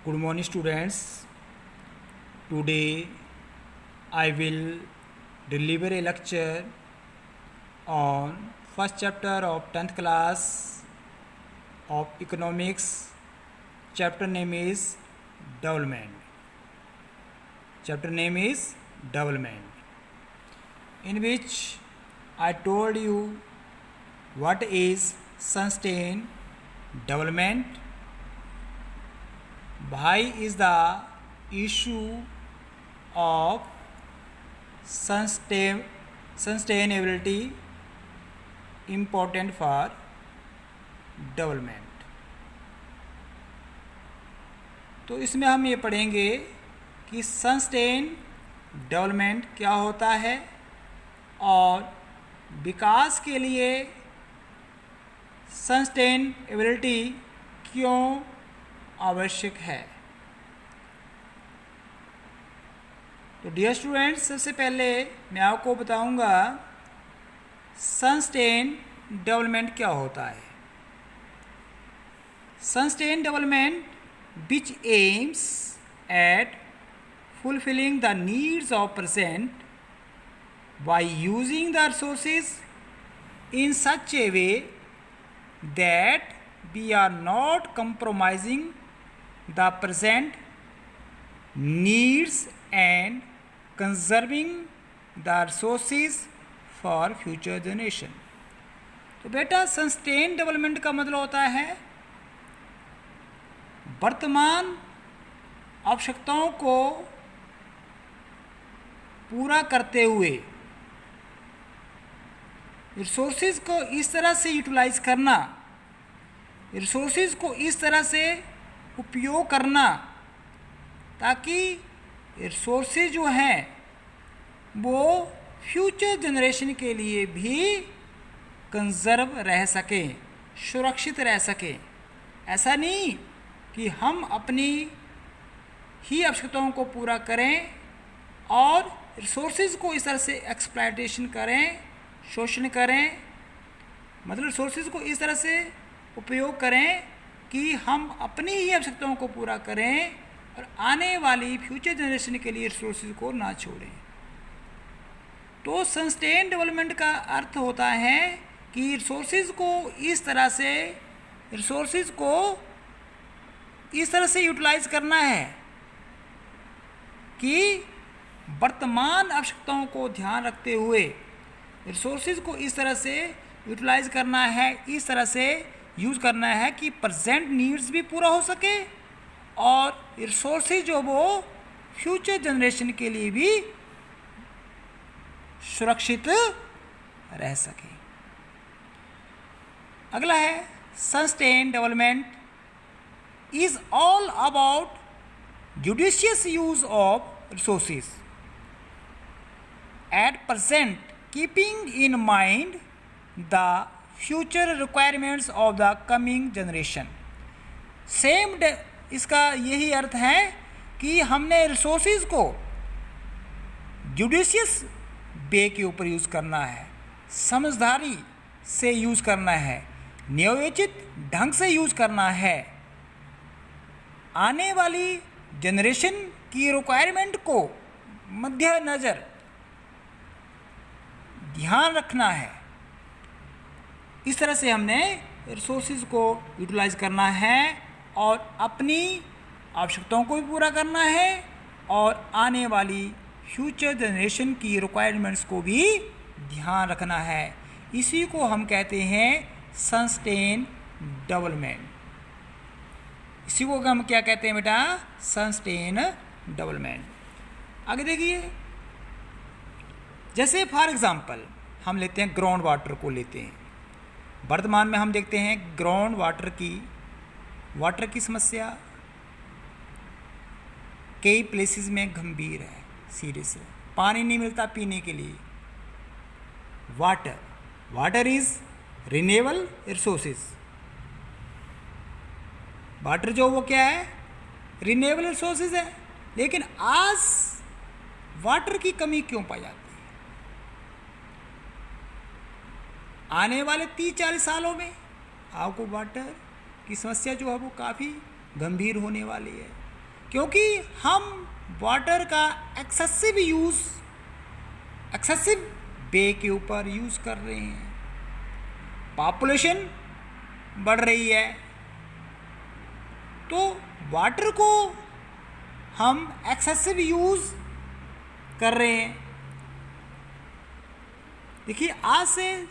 Good morning, students. Today I will deliver a lecture on first chapter of 10th class of economics. Chapter name is development. Chapter name is development, in which I told you what is sustained development. Why is the issue of sustainability important for development? तो इसमें हम ये पढ़ेंगे कि sustain development क्या होता है और विकास के लिए सस्टेनेबिलिटी क्यों आवश्यक है। तो डियर स्टूडेंट्स, सबसे पहले मैं आपको बताऊंगा सस्टेन डेवलपमेंट क्या होता है। Sustain development which aims at fulfilling the needs of present by using the resources in such a way that we are not compromising the present needs and conserving the resources for future generation। तो बेटा sustain development का मतलब होता है वर्तमान आवश्यकताओं को पूरा करते हुए रिसोर्सेज को इस तरह से यूटिलाइज करना, रिसोर्सेज को इस तरह से उपयोग करना ताकि रिसोर्सेज जो हैं वो फ्यूचर जनरेशन के लिए भी कंजर्व रह सकें, सुरक्षित रह सकें। ऐसा नहीं कि हम अपनी ही आवश्यकताओं को पूरा करें और रिसोर्सेज को इस तरह से एक्सप्लॉयटेशन करें, शोषण करें, मतलब रिसोर्सेज को इस तरह से उपयोग करें कि हम अपनी ही आवश्यकताओं को पूरा करें और आने वाली फ्यूचर जनरेशन के लिए रिसोर्सेज को ना छोड़ें। तो सस्टेन डेवलपमेंट का अर्थ होता है कि रिसोर्सेज को इस तरह से यूटिलाइज करना है कि वर्तमान आवश्यकताओं को ध्यान रखते हुए रिसोर्सेज को इस तरह से यूटिलाइज करना है, इस तरह से यूज़ करना है कि प्रेजेंट नीड्स भी पूरा हो सके और रिसोर्सेज जो वो फ्यूचर जनरेशन के लिए भी सुरक्षित रह सके। अगला है sustain development is all about judicious use of resources at present, keeping in mind the future requirements of the coming generation। Same इसका यही अर्थ है कि हमने रिसोर्सेज को जुडिशियस वे के ऊपर यूज़ करना है, समझदारी से यूज़ करना है, नियोजित ढंग से यूज़ करना है, आने वाली जनरेशन की रिक्वायरमेंट को मद्देनज़र ध्यान रखना है। इस तरह से हमने रिसोर्सेज को यूटिलाइज करना है और अपनी आवश्यकताओं को भी पूरा करना है और आने वाली फ्यूचर जनरेशन की रिक्वायरमेंट्स को भी ध्यान रखना है। इसी को हम कहते हैं सस्टेन डेवलपमेंट। इसी को हम क्या कहते हैं बेटा? Sustain development. आगे देखिए, जैसे फॉर एग्जांपल हम लेते हैं ग्राउंड वाटर को लेते हैं। वर्तमान में हम देखते हैं ग्राउंड वाटर की समस्या कई प्लेसेस में गंभीर है, सीरियस है। पानी नहीं मिलता पीने के लिए। Water is renewable resources. Water जो वो क्या है? रिन्यूएबल रिसोर्सेज है। लेकिन आज वाटर की कमी क्यों पाई जाती है? आने वाले 30-40 सालों में आपको वाटर की समस्या जो है वो काफ़ी गंभीर होने वाली है। क्योंकि हम वाटर का एक्सेसिव वे के ऊपर यूज़ कर रहे हैं। पॉपुलेशन बढ़ रही है, तो वाटर को हम एक्सेसिव यूज़ कर रहे हैं। देखिए, आज से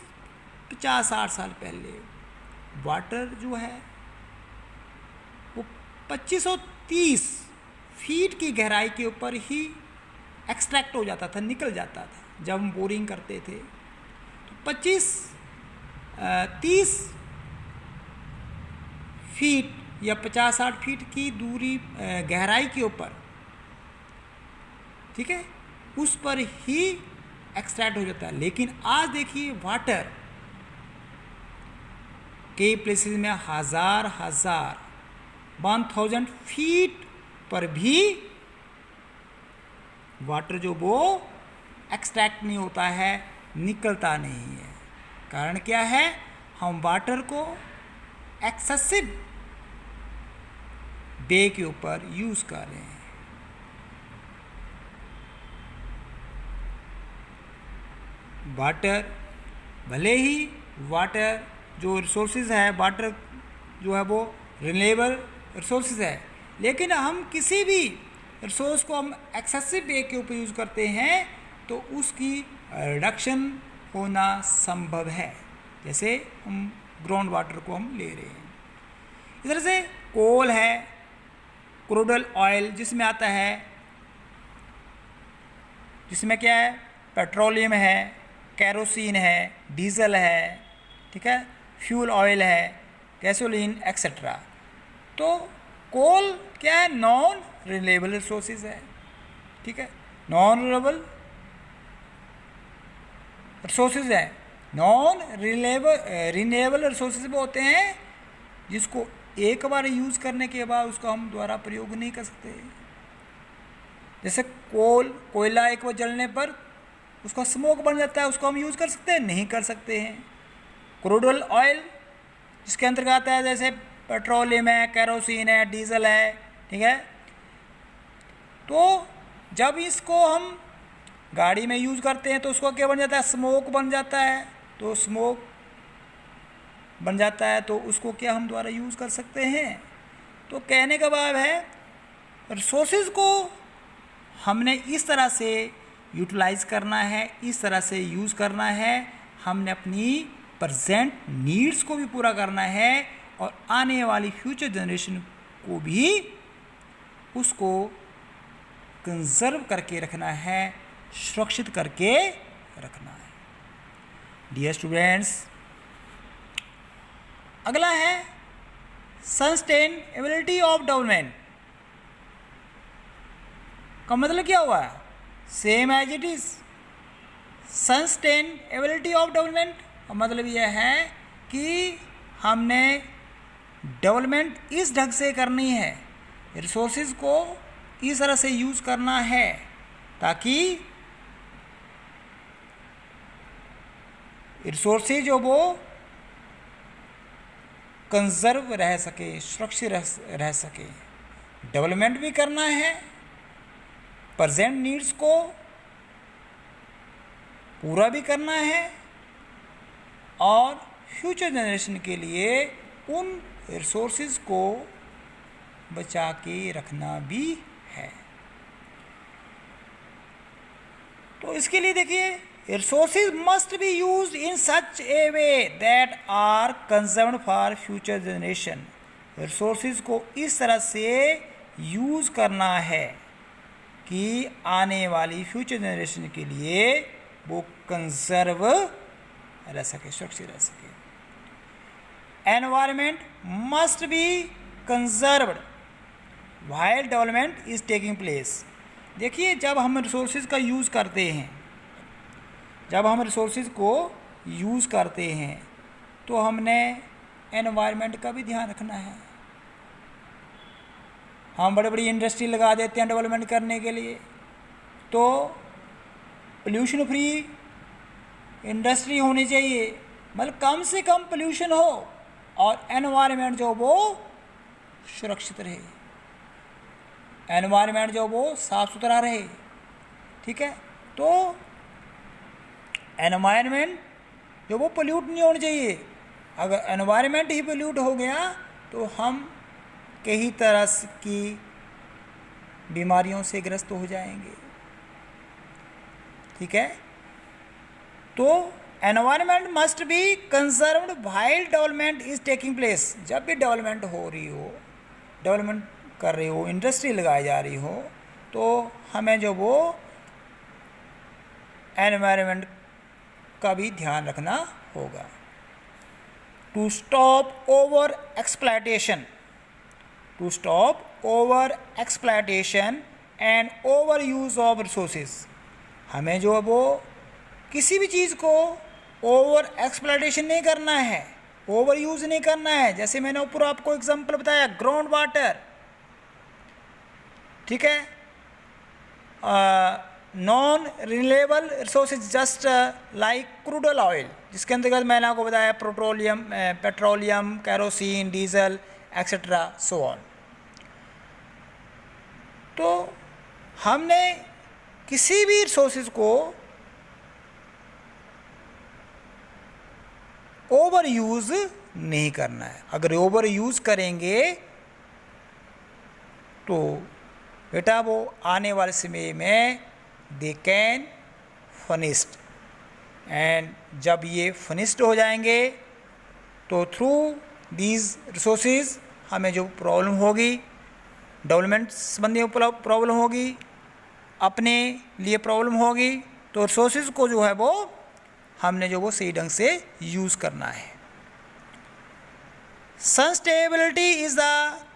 50-60 साल पहले वाटर जो है वो 2530 फीट की गहराई के ऊपर ही एक्सट्रैक्ट हो जाता था, निकल जाता था। जब हम बोरिंग करते थे तो 30 फीट या 50-60 फीट की दूरी गहराई के ऊपर, ठीक है, उस पर ही एक्सट्रैक्ट हो जाता है। लेकिन आज देखिए, वाटर कई प्लेसेस में 1000 फीट पर भी वाटर जो वो एक्सट्रैक्ट नहीं होता है, निकलता नहीं है। कारण क्या है? हम वाटर को एक्सेसिव वे के ऊपर यूज़ कर रहे हैं। वाटर, भले ही वाटर जो रिसोर्सेज है, वाटर जो है वो रिन्यूएबल रिसोर्सेज है, लेकिन हम किसी भी रिसोर्स को हम एक्सेसिव वे के ऊपर यूज़ करते हैं तो उसकी रिडक्शन होना संभव है। जैसे हम ग्राउंड वाटर को हम ले रहे हैं। इस तरह से कोल है, क्रूड ऑयल जिसमें आता है, जिसमें क्या है, पेट्रोलियम है, कैरोसिन है, डीजल है, ठीक है, फ्यूल ऑयल है, गैसोलीन एक्सेट्रा। तो कोल क्या है? नॉन रिन्यूएबल रिसोर्सेज है, ठीक है, नॉन रिसोर्सेज है। नॉन रिन्यूएबल रिसोर्सेज वो होते हैं जिसको एक बार यूज़ करने के बाद उसको हम दोबारा प्रयोग नहीं कर सकते। जैसे कोयला एक बार जलने पर उसका स्मोक बन जाता है, उसको हम यूज़ कर सकते हैं? नहीं कर सकते हैं। क्रूड ऑयल जिसके अंतर्गत आता है, जैसे पेट्रोलियम है, कैरोसिन है, डीजल है, ठीक है। तो जब इसको हम गाड़ी में यूज़ करते हैं तो उसको क्या बन जाता है? स्मोक बन जाता है। तो स्मोक बन जाता है तो उसको क्या हम दोबारा यूज़ कर सकते हैं? तो कहने का भाव है, रिसोर्सेज को हमने इस तरह से यूटिलाइज़ करना है, इस तरह से यूज़ करना है। हमने अपनी प्रेजेंट नीड्स को भी पूरा करना है और आने वाली फ्यूचर जनरेशन को भी उसको कंजर्व करके रखना है, सुरक्षित करके रखना है। डियर स्टूडेंट्स, अगला है सस्टेनेबिलिटी ऑफ डेवलपमेंट का मतलब क्या हुआ? Same as it is. Sustainability of development का मतलब यह है कि हमने डेवलपमेंट इस ढंग से करनी है, रिसोर्सेज को इस तरह से यूज़ करना है ताकि रिसोर्सेज जो वो कंजर्व रह सके, सुरक्षित रह सके। डेवलपमेंट भी करना है, प्रेजेंट नीड्स को पूरा भी करना है और फ्यूचर जनरेशन के लिए उन रिसोर्सेज को बचा के रखना भी है। तो इसके लिए देखिए, resources must be used in such a way that are conserved for future generation. Resources को इस तरह से यूज़ करना है कि आने वाली फ्यूचर जनरेशन के लिए वो कंजर्व रह सके, सुरक्षित रह सके। Environment must be conserved while development is taking place. देखिए, जब हम रिसोर्सेज का यूज़ करते हैं, जब हम रिसोर्सेज को यूज़ करते हैं तो हमने एनवायरनमेंट का भी ध्यान रखना है। हम बड़ी बड़ी इंडस्ट्री लगा देते हैं डेवलपमेंट करने के लिए, तो पोल्यूशन फ्री इंडस्ट्री होनी चाहिए, मतलब कम से कम पोल्यूशन हो और एनवायरनमेंट जो वो सुरक्षित रहे। एनवायरनमेंट जो वो साफ़ सुथरा रहे। ठीक है, तो एनवायरनमेंट जो वो पोल्यूट नहीं होना चाहिए। अगर एनवायरनमेंट ही पोल्यूट हो गया तो हम कई तरह की बीमारियों से ग्रस्त हो जाएंगे। ठीक है, तो environment must be conserved while development is taking place. जब भी डेवलपमेंट हो रही हो, डेवलपमेंट कर रही हो, इंडस्ट्री लगाई जा रही हो, तो हमें जो वो एनवायरनमेंट का भी ध्यान रखना होगा। To stop over exploitation, to stop over exploitation and over use of resources. हमें जो है वो किसी भी चीज़ को ओवर एक्सप्लॉयटेशन नहीं करना है, ओवर यूज़ नहीं करना है। जैसे मैंने ऊपर आपको एग्जांपल बताया, ग्राउंड वाटर, ठीक है, non renewable resources just like crude oil, जिसके अंतर्गत मैंने आपको बताया petroleum, kerosene, diesel etcetera so on. तो हमने किसी भी रिसोर्सेज को ओवर यूज़ नहीं करना है। अगर ओवर यूज़ करेंगे तो बेटा वो आने वाले समय में दे कैन फिनिश्ड, एंड जब ये फिनिश्ड हो जाएंगे तो थ्रू दीज रिसोर्सेज हमें जो प्रॉब्लम होगी, डेवलपमेंट संबंधी प्रॉब्लम होगी, अपने लिए प्रॉब्लम होगी, तो रिसोर्सेज को जो है वो हमने जो वो सही ढंग से यूज़ करना है। Sustainability is the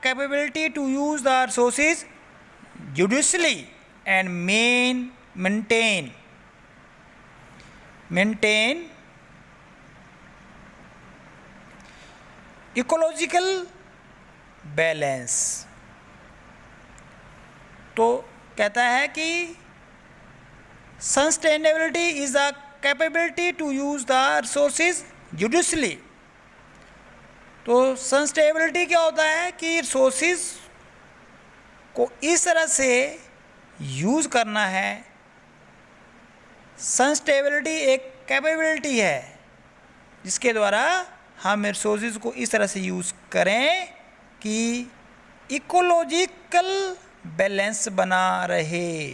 capability to use the resources judiciously and maintain ecological balance। तो कहता है कि sustainability is the capability to use the resources judiciously। तो sustainability क्या होता है कि resources को इस तरह से यूज़ करना है। सस्टेनेबिलिटी एक कैपेबिलिटी है जिसके द्वारा हम रिसोर्सेज को इस तरह से यूज़ करें कि इकोलॉजिकल बैलेंस बना रहे,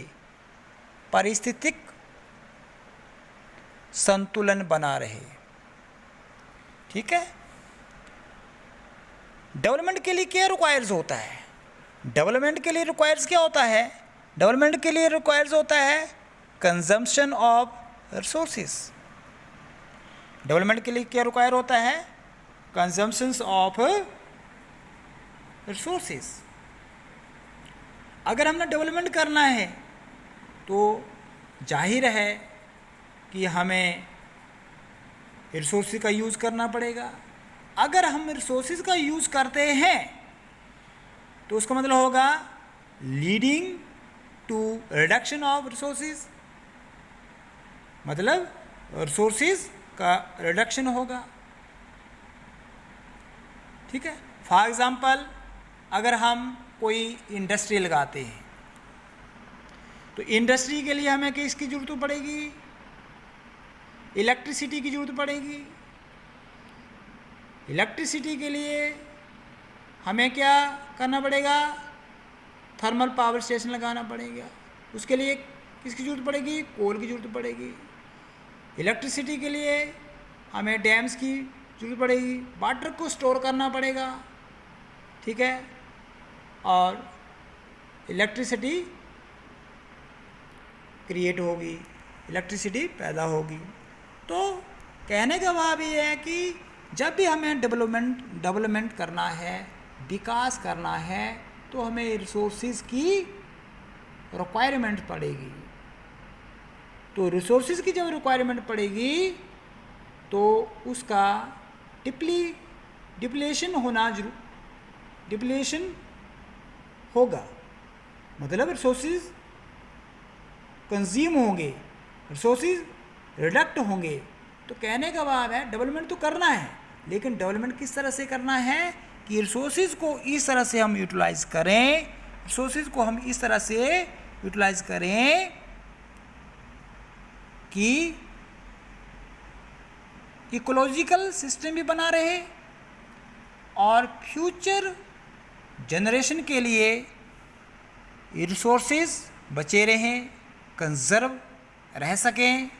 पारिस्थितिक संतुलन बना रहे। ठीक है, डेवलपमेंट के लिए क्या रिक्वायर्स होता है? डेवलपमेंट के लिए रिक्वायर्स क्या होता है? डेवलपमेंट के लिए रिक्वायर्स होता है कंजम्पशन ऑफ रिसोर्सेज। डेवलपमेंट के लिए क्या रिक्वायर होता है? Consumption of resources. अगर हमने डेवलपमेंट करना है तो जाहिर है कि हमें रिसोर्सेज का यूज़ करना पड़ेगा। अगर हम रिसोर्सेज का यूज़ करते हैं तो उसका मतलब होगा leading to reduction of resources, मतलब रिसोर्सेज का रिडक्शन होगा। ठीक है, फॉर एग्ज़ाम्पल अगर हम कोई इंडस्ट्री लगाते हैं तो इंडस्ट्री के लिए हमें किसकी ज़रूरत पड़ेगी? इलेक्ट्रिसिटी की ज़रूरत पड़ेगी। इलेक्ट्रिसिटी के लिए हमें क्या करना पड़ेगा? थर्मल पावर स्टेशन लगाना पड़ेगा। उसके लिए किसकी ज़रूरत पड़ेगी? कोल की ज़रूरत पड़ेगी। इलेक्ट्रिसिटी के लिए हमें डैम्स की ज़रूरत पड़ेगी, वाटर को स्टोर करना पड़ेगा। ठीक है, और इलेक्ट्रिसिटी क्रिएट होगी, इलेक्ट्रिसिटी पैदा होगी। तो कहने का भाव ये है कि जब भी हमें डेवलपमेंट करना है, विकास करना है, तो हमें रिसोर्सेज की रिक्वायरमेंट पड़ेगी। तो रिसोर्सेज की जब रिक्वायरमेंट पड़ेगी तो उसका डिप्लेशन होगा, मतलब रिसोर्सेज कंज्यूम होंगे, रिसोर्सेज रिडक्ट होंगे। तो कहने का भाव है डेवलपमेंट तो करना है, लेकिन डेवलपमेंट किस तरह से करना है कि रिसोर्सेज को इस तरह से हम यूटिलाइज करें रिसोर्सेज को हम इस तरह से यूटिलाइज करें कि इकोलॉजिकल सिस्टम भी बना रहे और फ्यूचर जनरेशन के लिए ये रिसोर्सेज बचे रहें, कंजर्व रह सकें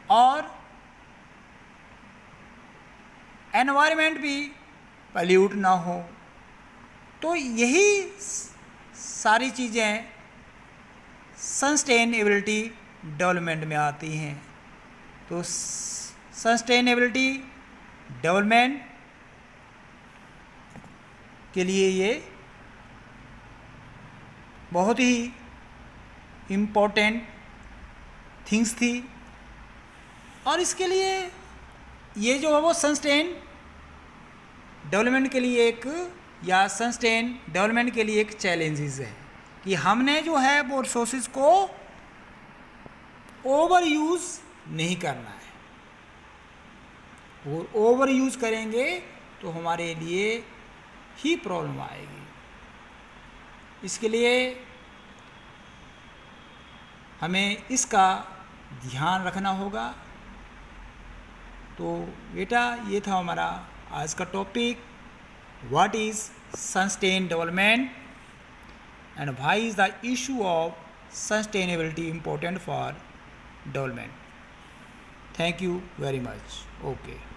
और एनवायरनमेंट भी पॉल्यूट ना हो। तो यही सारी चीज़ें सस्टेनेबिलिटी डेवलपमेंट में आती हैं। तो सस्टेनेबिलिटी डेवलपमेंट के लिए ये बहुत ही इम्पोर्टेंट थिंग्स थी और इसके लिए ये जो है वो सस्टेन डेवलपमेंट के लिए एक या सस्टेन डेवलपमेंट के लिए एक चैलेंजेस है कि हमने जो है वो रिसोर्सेज को ओवर यूज़ नहीं करना है। और ओवर यूज़ करेंगे तो हमारे लिए ही प्रॉब्लम आएगी। इसके लिए हमें इसका ध्यान रखना होगा। तो बेटा ये था हमारा आज का topic, what is sustain development and why is the issue of sustainability important for development. Thank you very much. Okay.